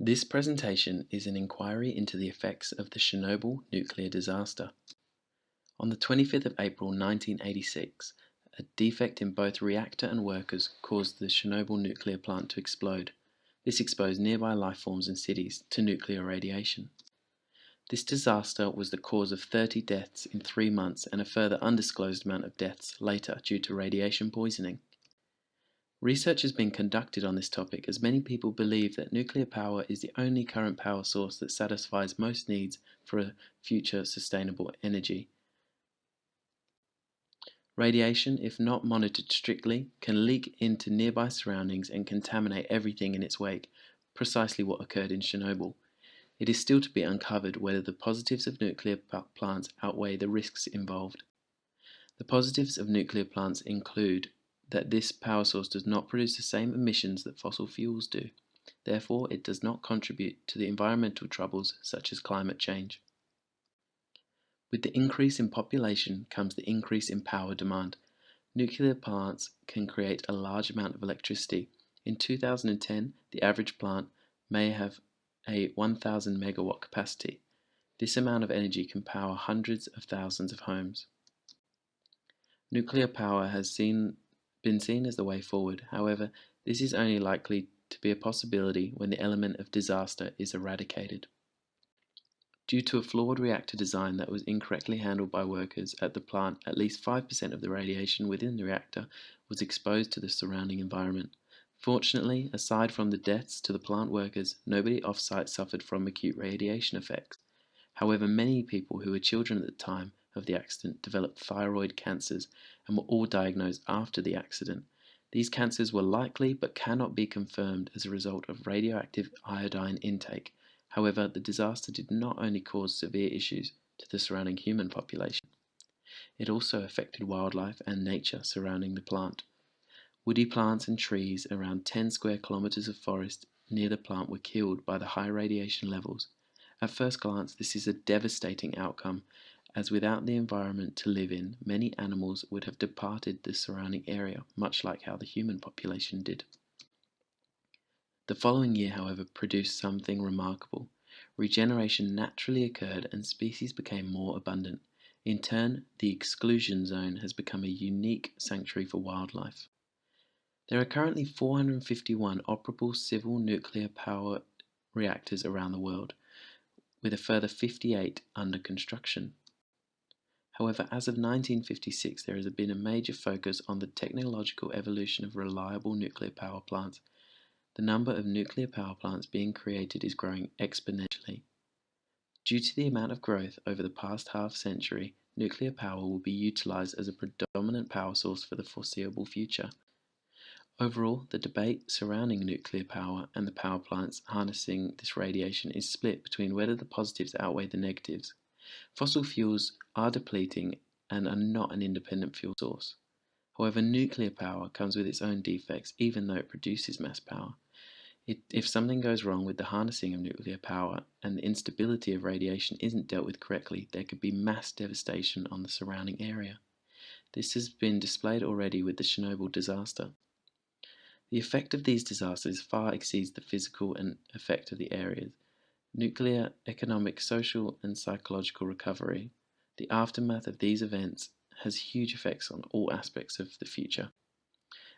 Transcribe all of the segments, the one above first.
This presentation is an inquiry into the effects of the Chernobyl nuclear disaster. On the 25th of April 1986, a defect in both reactor and workers caused the Chernobyl nuclear plant to explode. This exposed nearby life forms and cities to nuclear radiation. This disaster was the cause of 30 deaths in 3 months and a further undisclosed amount of deaths later due to radiation poisoning. Research has been conducted on this topic as many people believe that nuclear power is the only current power source that satisfies most needs for a future sustainable energy. Radiation, if not monitored strictly, can leak into nearby surroundings and contaminate everything in its wake, precisely what occurred in Chernobyl. It is still to be uncovered whether the positives of nuclear plants outweigh the risks involved. The positives of nuclear plants include that this power source does not produce the same emissions that fossil fuels do. Therefore, it does not contribute to the environmental troubles such as climate change. With the increase in population comes the increase in power demand. Nuclear plants can create a large amount of electricity. In 2010, the average plant may have a 1,000 megawatt capacity. This amount of energy can power hundreds of thousands of homes. Nuclear power has been seen as the way forward. However, this is only likely to be a possibility when the element of disaster is eradicated. Due to a flawed reactor design that was incorrectly handled by workers at the plant, at least 5% of the radiation within the reactor was exposed to the surrounding environment. Fortunately, aside from the deaths to the plant workers, nobody off-site suffered from acute radiation effects. However, many people who were children at the time of the accident developed thyroid cancers and were all diagnosed after the accident. These cancers were likely but cannot be confirmed as a result of radioactive iodine intake. However, the disaster did not only cause severe issues to the surrounding human population, it also affected wildlife and nature surrounding the plant. Woody plants and trees around 10 square kilometers of forest near the plant were killed by the high radiation levels. At first glance, this is a devastating outcome, as without the environment to live in, many animals would have departed the surrounding area, much like how the human population did. The following year, however, produced something remarkable. Regeneration naturally occurred and species became more abundant. In turn, the exclusion zone has become a unique sanctuary for wildlife. There are currently 451 operable civil nuclear power reactors around the world, with a further 58 under construction. However, as of 1956, there has been a major focus on the technological evolution of reliable nuclear power plants. The number of nuclear power plants being created is growing exponentially. Due to the amount of growth over the past half century, nuclear power will be utilized as a predominant power source for the foreseeable future. Overall, the debate surrounding nuclear power and the power plants harnessing this radiation is split between whether the positives outweigh the negatives. Fossil fuels are depleting and are not an independent fuel source. However, nuclear power comes with its own defects, even though it produces mass power. If something goes wrong with the harnessing of nuclear power and the instability of radiation isn't dealt with correctly, there could be mass devastation on the surrounding area. This has been displayed already with the Chernobyl disaster. The effect of these disasters far exceeds the physical effect of the areas. Nuclear, economic, social, and psychological recovery. The aftermath of these events has huge effects on all aspects of the future.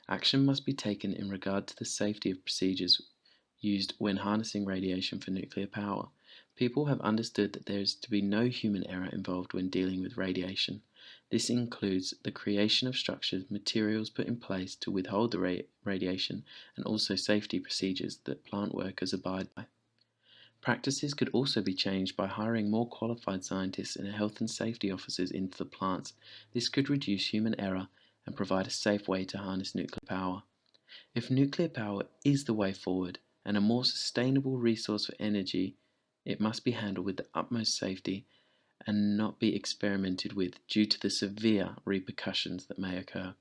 Action must be taken in regard to the safety of procedures used when harnessing radiation for nuclear power. People have understood that there is to be no human error involved when dealing with radiation. This includes the creation of structures, materials put in place to withhold the radiation, and also safety procedures that plant workers abide by. Practices could also be changed by hiring more qualified scientists and health and safety officers into the plants. This could reduce human error and provide a safe way to harness nuclear power. If nuclear power is the way forward and a more sustainable resource for energy, it must be handled with the utmost safety and not be experimented with due to the severe repercussions that may occur.